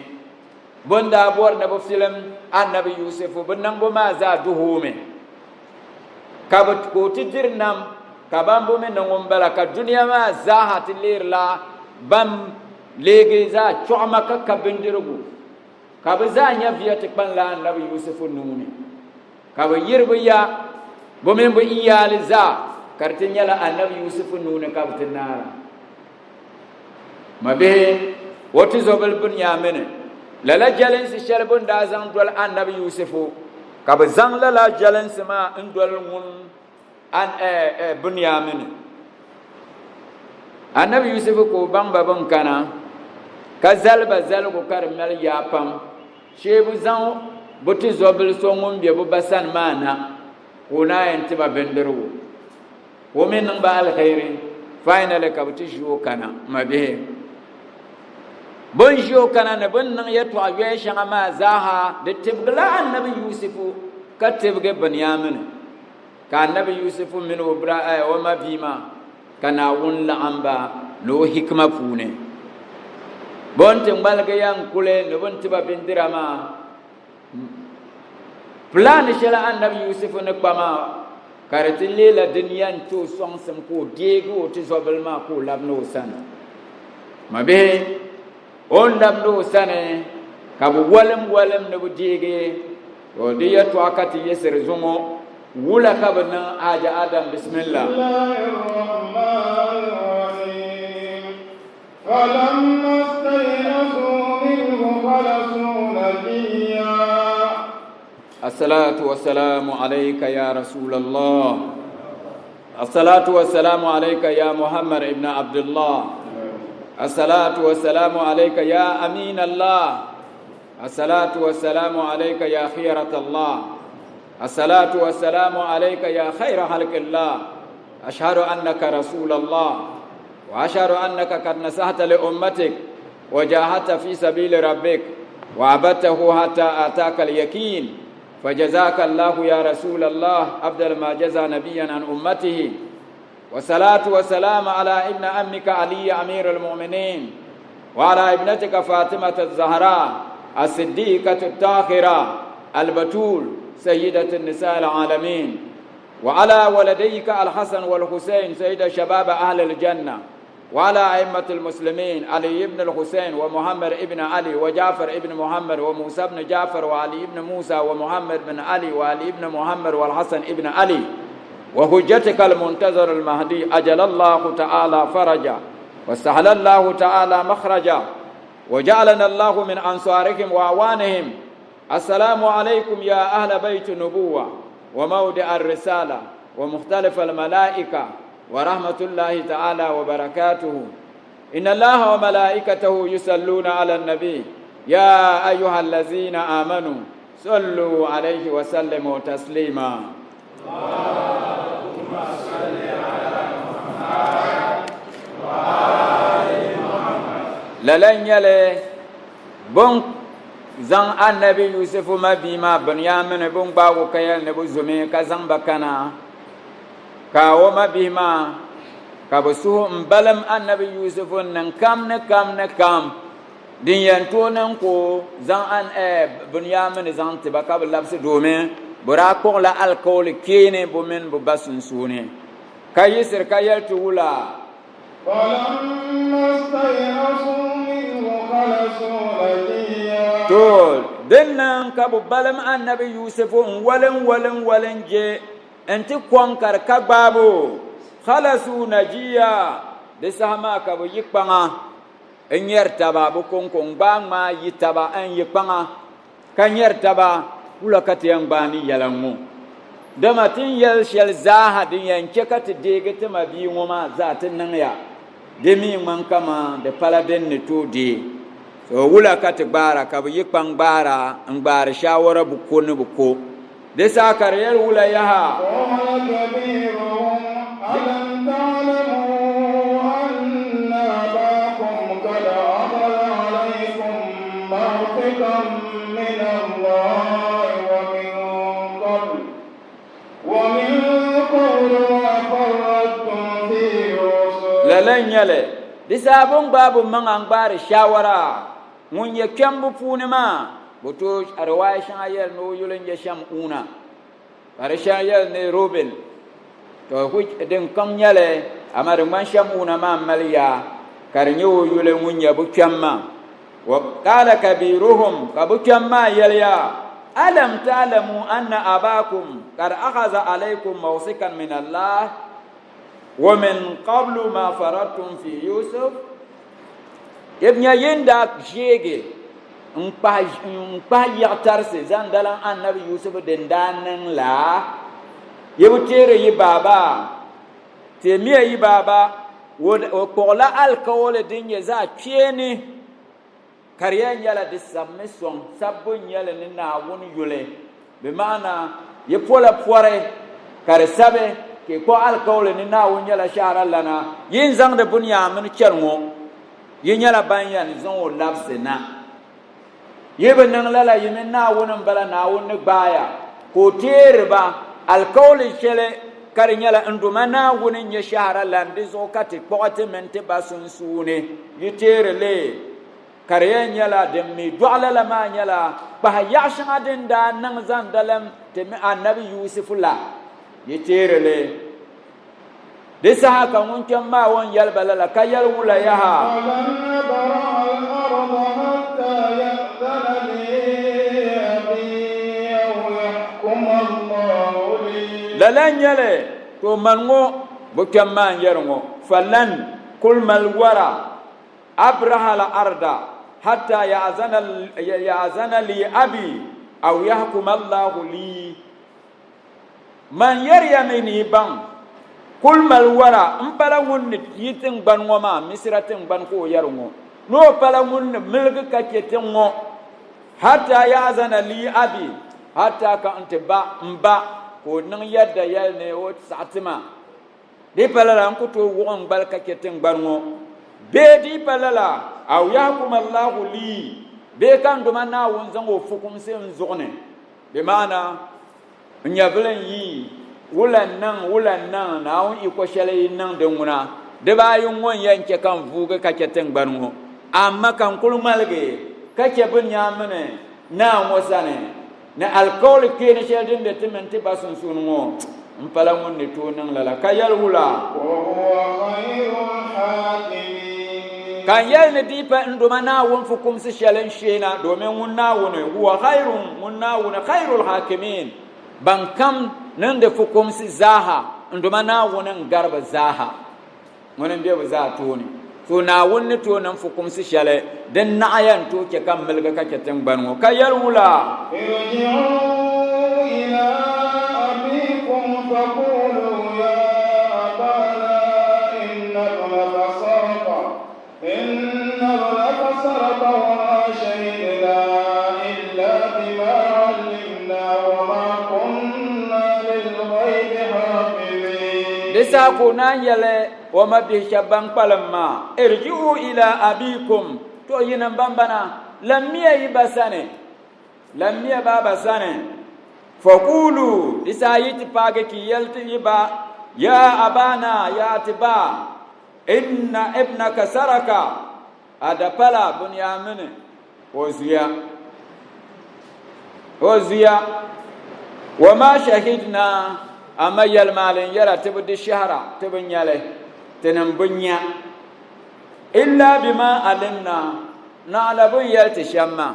بندا بور د فيلم النبي يوسف بنن بما زا دهومه كبت كوتي جرنم كبام بومن نوم بلا دنيا ما زاها تلير لا بام ليغي زا چوما كبندرغو kabe zanya viate ban la nabi yusuf nuni kabe yirbiya bomen bo iyali za kartinya la annabi yusuf nuni kabe tinara mabe woti zobel bunyamin la la jalen si shalbun da zan dol annabi yusuf kabe zan la jalen ma ndol mun an bunyamin annabi yusuf ko bamba ban kana kazalba zalgo karmel yapam shebu zan buti zobel songun be bu basan mana kuna yanti ba benderu wo min ba al khairin final ka buti jo kana mabe bon jo kana ne bon nan yato awe shanga ma zaha de tibgla annabi yusufu ka tibge banyamin ka annabi yusufu min ubra wa ma bima kana won la amba no hikma pune bonte mbalga yang kule no bonte ba bindirama plan shala annabi yusuf ne kpama karati lela duniyan to songsam ko dego to sobalma ko labno sana mabe on labno sana kabu walam ne bu dege o diya to akati yeser zumo wula kabna aja adam bismillah فلما استيئسوا منه خلصوا نجيا الصلاة والسلام عليك يا رسول الله الصلاة والسلام عليك يا محمد ابن عبد الله الصلاة والسلام عليك يا أمين الله الصلاة والسلام عليك يا خيرة الله الصلاة والسلام عليك يا خير خلق الله أشهد أنك رسول الله وأشهد أنك قد نصحت لأمتك وجاهدت في سبيل ربك وعبدته حتى آتاك اليقين فجزاك الله يا رسول الله أفضل ما جزى نبيا عن أمته والصلاة والسلام على ابن أمك علي أمير المؤمنين وعلى ابنتك فاطمة الزهراء الصديقة الطاهرة البتول سيدة النساء العالمين وعلى ولديك الحسن والحسين سيد شباب أهل الجنة وعلى أئمة المسلمين علي بن الحسين ومحمد ابن علي وجعفر ابن محمد وموسى بن جعفر وعلي بن موسى ومحمد بن علي وعلي بن محمد والحسن ابن علي وحجتك المنتظر المهدي أجل الله تعالى فرجا واستحل الله تعالى مخرجا وجعلنا الله من أنصارهم وأعوانهم السلام عليكم يا أهل بيت النبوة وموضع الرسالة ومختلف الملائكة ورحمة الله تعالى وبركاته إن الله وملائكته يصلون على النبي يا أيها الذين آمنوا صلوا عليه وسلموا تسليما اللهم صل على محمد وآل محمد للن يلي بن زن النبي يوسف ما بما بنيامن بن باو كيال نبو زمي كزن بكنا كاو ما بما كبسو مبلم النبي يوسف نكام din yanto nan ko zan an bunyamin zan tiba ka labsi domin bura ko la alcohol kene bumin bu basun sune kai sir kayal tuula فلما استيئسوا منه خلصوا نجيا to dinnan ka bu balam annabi yusuf walan je anti kwankar ka babu khalasu najiya de sama ka bu yikpanga en yertaba bu konkon bangma yitaba en yikpanga kan yertaba kula katiyan bani yalanmu dama tin yel shel zaha din yanke ka ti dege ti ma bi ngoma za tin nan ya de mi man kama de paladen ni to de so wula ka ti bara ka bi yikpan bara an bara shawara bu ko ne bu ko de sa kar yel wula ya ha ألم تعلموا أن أباكم قد أخذ عليكم موثقا من الله ومن قبل وأقررتم في يوسف لن يلي disabun babu man an bari shawara mun ya kyambu funi ma buto arwaya shayar no yulun ya sham una bar shayar ne robin to ku din kam yale amar man sham una ma maliya karnyo yulun mun ya bu kyamma wa qala kabiruhum ka bu kyamma yalya alam ta'lamu anna abakum qad akhadha alaykum mawsikan min Allah wa min qablu ma faradtum fi yusuf ibn yinda jege pa yaktarse zandalan annabi yusuf den danan la yebutere yi baba temiya yi baba wo kola alkawle din ya za pieni kariyan yala de submission sabun yala ni na won yule be mana ye pola poire kare sabe ke ko alkawle ni na won yala shara lana yin zang de bunya mun kyarwo yin yala banyan zon o labsena yebe nan lala yin na won bala na won gbaya ko terba alkawle shele kare yala nduma na won nya shara lande zo kati poate mente basun sune yitere le kariyan yala demmi du'ala lama yala bah yashin adin da nan zan dalam temi annabi yusuf la yitere le disa haka mun kan ma won yal balala kayal wula yaha lalan yale to mango bukan man yarngo falan kul mal wara abraha la arda hatta ya'zana li abi aw yahkum Allah li man yaryamini ban kul mal wara impala wonni yitin ban ngoma misratin ban ko yarngo no pala wonni milga kaketin ngo hatta ya'zana li abi hatta ka ante ba mba ko nan yadda yalne o satima di pala ran ko to won bal kaketin ban ngo bedi palala aw yahkum Allah li be kan do manna won zango fukum sen zone be mana nyablen yi wulan nan na won iko shele nan de nguna de ba yun won yanke kan vuga kake ten gbanwo amma kan kulmalge kake bin yamane na wasane na alcohol ke ne shedin de timenti basun sunwo mpala mun ne to nan lala kayal wula kan yal ne dipa nduma na won fukum si shelen shena domin wunna wona huwa khairul hakimin ban kam nan da fukum si zaha nduma na wonan garba zaha wonan be za to ne to na wonni to nan fukum si shele dan na ayan to ke kan milga kake tan banwo kayal wula ila abikum faqulu ya abana إن ابنك سرق وما شهدنا إلا بما علمنا وما كنا للغيب حافظين لسا كنا يلي وما بيشبان قلما ارجعوا إلى أبيكم تو ينبنبنا لم يبابا سنة فقولوا لسا يتفاقك يلتيبا يا أبانا يا تبا إن ابنك سرق هذا بلا بنيامين وزيا وما شهدنا أما يلمال يرى تبدي الشهر تبنياله تنبنيا إلا بما علمنا نعلم يلتشمع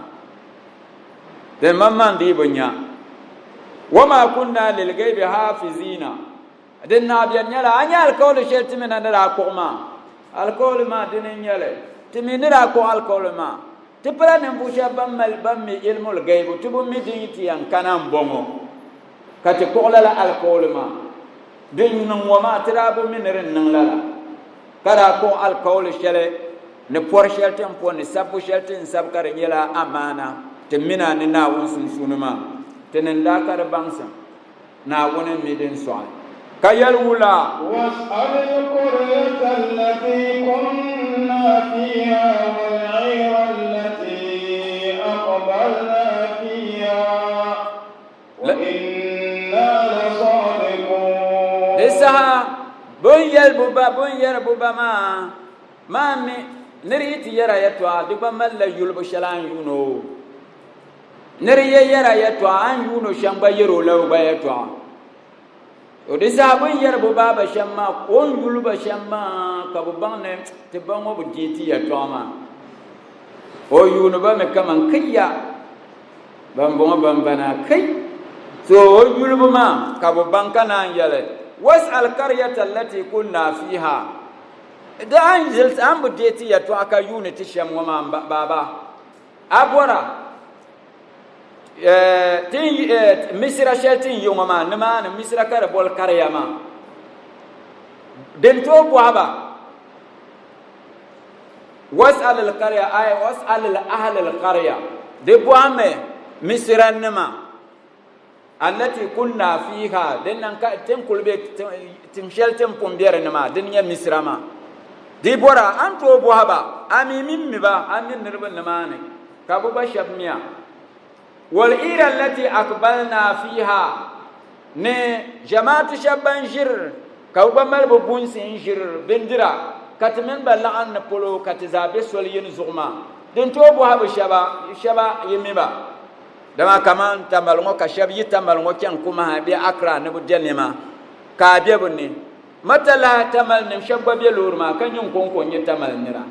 تماما دي بنيا وما كنا للغيب حافظين den na biya nyala anya alcohol shelti mena dara ko ma alcohol ma den nyale timi dara ko alcohol ma tipra ne busha bammal bammi ilmul gaib tubu mi dinti yan kanan bongo ka ti kɔgla la alkohol ma din niŋ wa maa ti daa bi miniri niŋ la la ka daa kɔg alkohol shɛli ni pɔri shɛli tin pɔ ni sabbu shɛli tin sabu ka di nyɛla amaana ti mina ni naawuni sunsuuni maa ti nin daa ka di baŋsim naawuni mi din sɔɣi ka yɛli wula واسأل القرية التي كنا فيها والعير التي أقبلنا فيها وإنا لصادقون isaha bun yɛli buba maa mi niri yi ti yɛra yɛtɔɣa di gba mali la yulibu shɛli an yuuno niri ye yɛra yɛtɔɣa an yuuno shɛm gba yɛro la gba yɛtɔɣa o di saha bun yɛri bu baaba shɛm maa o n yuliba shɛm maa ka bu baŋ ne ti ba ŋɔ bu dii ti yɛtɔɣa maa o yuuni ba mi kaman kiyya ban bɔŋɔ ban bana kai so o yulibu maa ka bu baŋ ka naan yɛli was'al qaryata allati kunna fiha da an zilta an bu dii ti yɛtɔɣa ka yuuni ti shɛm ŋɔ maa baaba a bɔra misira shɛli tin yi ŋɔ maa nimaani misira ka di bɔli kariya maa din tooi bɔhaba was'al al-qarya ay was'al ahli al-qarya di bɔhami misira nima allati kunna fiha din nan ka tin kulbe tin shɛli tin pun bɛri nima din nyɛ misira maa di bɔra an tooi bɔhaba ami min miba an min niriba nimaani ka bu ba shɛba miya والعير التي أقبلنا فيها ne jamaatu shɛba ban ʒiri ka bɛ gba mali bɛ bunsi n ʒiri bindira ka ti mini ba laɣim ni polo ka ti zaa be soli yini zuɣu maa din tooi bɔha bɛ shɛba yi mi ba dama kaman tambali ŋɔ ka shɛba yi tambali ŋɔ chɛni kuma be Accra ni bɛ de nɛma ka a be bɛ ni mata lahi tambali nim shɛba gba be loori maa ka nyɛ n nyɛ tambali nira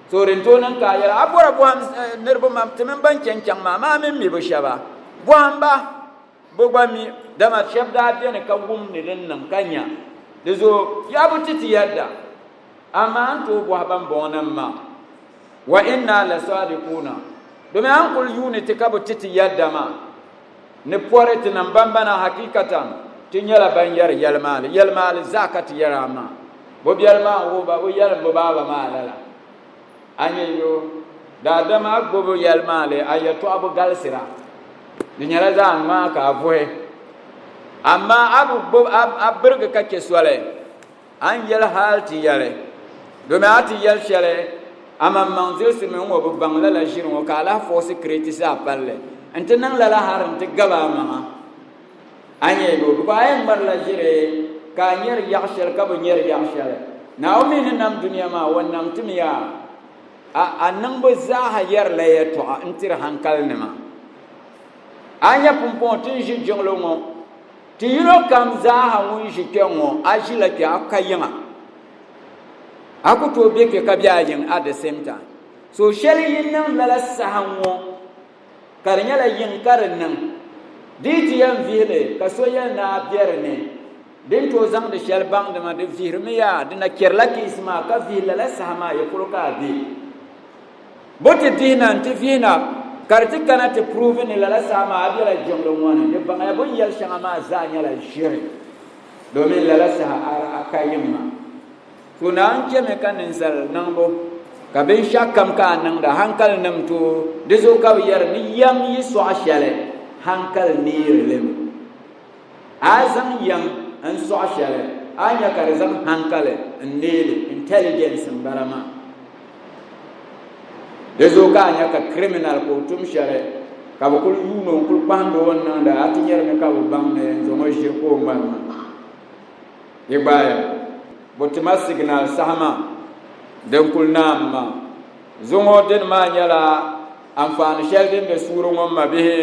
so din tooi niŋ ka a yɛla a bɔra bɔham niriba mam ti mini ban chɛni chɛŋ maa min mi bɛ shɛba bɔham ba bɛ gba mi dama shɛba daa beni ka wumni din niŋ ka nya di zo yaa bɛ ti yɛdda amma an tooi bɔhi ban bɔŋɔ nim maa wa inna la sadiquna domin an kuli yuuni ti ka bɛ ti yɛdda maa ni pɔri ti niŋ bambana hakikatan ti nyɛla ban yɛri yɛlimaali zaa ka ti yɛra maa bɔ biɛli maa n wuba bɛ yɛlim bɛ baaba maa lala a nyɛ yo daadama a gbubi yɛlimaali a yɛtɔɣa bɛ galisira di nyɛla zaa ŋmaa ka a vuhi amma a birgi ka che soli an yɛli hali ti yɛli domin a ti yɛli shɛli a maŋmaŋ zilisi mi ŋɔ bɛ baŋ lala ʒiri ŋɔ ka a lahi fɔɣisi kireetisi a palli n ti niŋ lala hari n ti gabi a maŋa a nyɛ yo bɛ a yɛn ŋmari la ʒiri ka a nyɛri yaɣ shɛli ka bɛ nyɛri yaɣ shɛli Naomi ni nam duniya maa wa nam tim yaa a niŋ bɛ zaaha yɛri la yɛltɔɣa n tiri hankali nima a nyɛ pumpɔŋ ti n ʒi jiŋli ŋɔ ti yino kam zaaha ŋun ʒi kpɛ ŋɔ a ʒi la kpɛ a ka yiŋa a ku tooi be kpɛ ka be a yiŋ at the same time so shɛli yi niŋ lala saha ŋɔ ka di nyɛla yiŋ ka di niŋ dii ti yɛn vihili ka so yɛn naa bɛri ni din tooi zaŋdi shɛli baŋdima di vihirimi yaa di na kɛri la kiisi maa ka vihi lala saha maa ya polo ka a be bo ti dihina n ti vihina ka di ti kana ti puruvi ni lala saha maa a bela jiŋli ŋɔ ni di baŋya bin yɛli shɛŋa maa zaa nyɛla ʒiri domin lala saha a ka yiŋ maa so naan chɛmi ka ninsali niŋbu ka binshɛɣu kam ka a niŋda hankali nim too di zo ka bi yɛri ni yɛm yi sɔɣu shɛli hankali neeri lim a zaŋ yɛm n sɔɣu shɛli a nya ka di zaŋ hankali n neeli intelligence n bala maa di zo ka a nya ka criminal ka o tum shɛli ka bi kuli yuuno n kuli kpahindi o niŋda a ti nyɛri ni ka bi baŋ ni n zaŋ o ʒiri ka o ŋmani maa yi gbaaya bo tima signal sahama din kuli naam maa zuŋo din maa nyɛla anfaani shɛli din be suuri ŋɔ ma bihi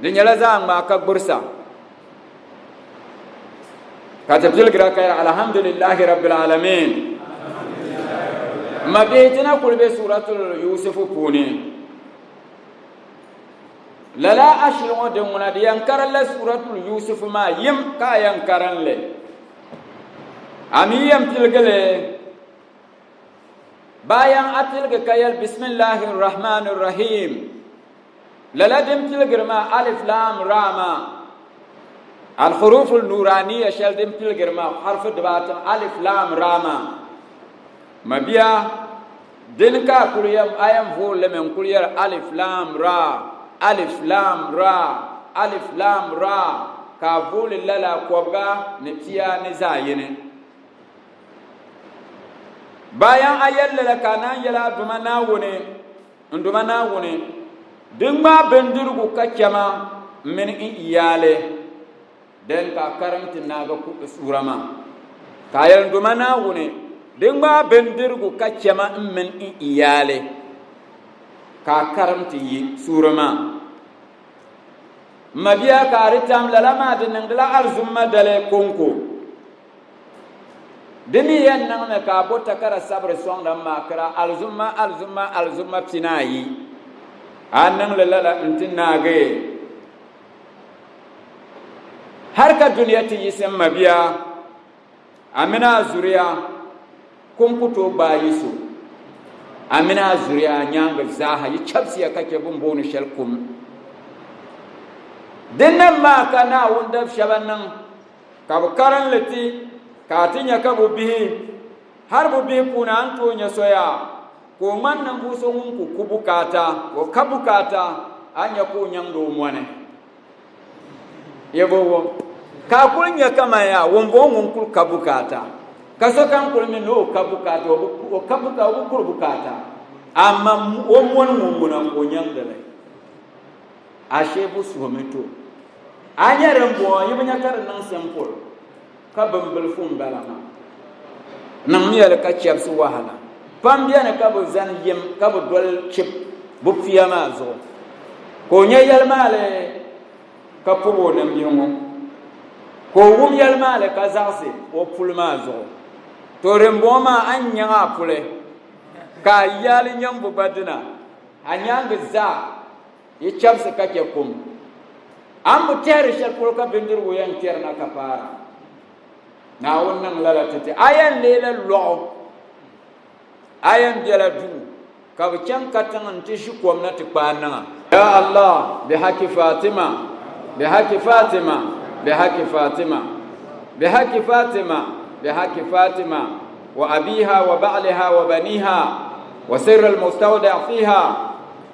di nyɛla zaa ŋmaa ka gbirisa ka ti piligira ka yɛri alhamdulillahi rabbil alamin ma bihi ti na kuli be suratul yusufu puuni lala ashiri ŋɔ din ŋuna di yɛn karim la suratul yusufu maa yim ka a yɛn karim li ami yɛn piligili bayan a piligi ka yɛli bismillahir rahmanir rahim lala din piligiri maa alif lam ra maa الحروف النورانية شلدم بلغرما حرف دباتم ألف لام راما مبيا دينكا كليم أيام فول لمن كلير ألف لام را ألف لام را ألف لام را كافول للا كوبغا نتيا نزاينه bayan ayal la kanan yala ndumana wone dingma bendirgu kaccama min iyale den ka karamti naga ku surama kayal ndumana wone dingma bendirgu kaccama min iyale ka karamti yi surama mabiya ka ritam lalama din ngla arzumma dale konko demi yan nang me ka bota kara sabre song da makra alzumma pinayi anang lala intin nage har ka duniyati yisem mabiya amina zuriya kumputo bayisu amina zuriya nyanga zaha yi chapsiya kake bumbonu shalkum dinnan ma kana wunda shabannan ka karan lati katinya kabu bihi harbu bihi kuna anto nya soya ko man nan buso ku kubukata ko kabukata anya ko nyando mwane yebo ka kunya kama ya wombo mun kul kabukata kaso kan kul min no kabukata o kabuka o kurbukata amma o mon mun ko nyandale ashe bu sumeto anya rembo yibnya tar nan sempol ka bambal fum balama nan miyal ka chab su wahala pam biya ne ka bu zan yim ka bu dol chip bu fiyama zo ko nya yal male ka pubo ne miyongo ko wum yal male ka zase o pulma zo to remboma anya apule ka yal nyam bu badina anyang za yi chab se ka ke kum am bu tere shal ko ka bindir wo yan terna ka para na wannan lalatati ayan lela lo ayan jaladu ka bican katan ti shi gwamnati kwana ya allah bi haki fatima bi haki fatima bi haki fatima bi haki fatima bi haki fatima wa abiha wa ba'liha wa baniha wa sirr al mustawda fiha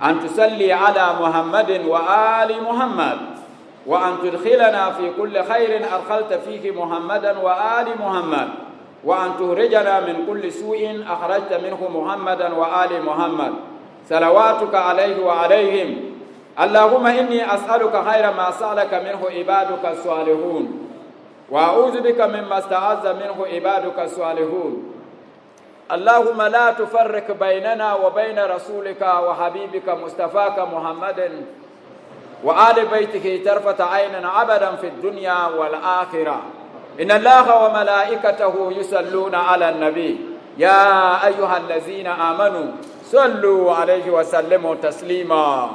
an tusalli ala muhammadin wa ali muhammad وأن تدخلنا في كل خير أدخلت فيه محمدا وآل محمد وأن تخرجنا من كل سوء أخرجت منه محمدا وآل محمد صلواتك عليه وعليهم اللهم إني أسألك خير ما سألك منه عبادك الصالحون وأعوذ بك مما استعاذ منه عبادك الصالحون اللهم لا تفرق بيننا وبين رسولك وحبيبك مصطفاك محمد وآل بيته طرفة عين أبدا في الدنيا والآخرة إن الله وملائكته يصلون على النبي يا أيها الذين آمنوا صلوا عليه وسلموا تسليما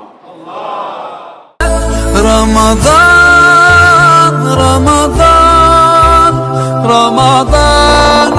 رمضان رمضان رمضان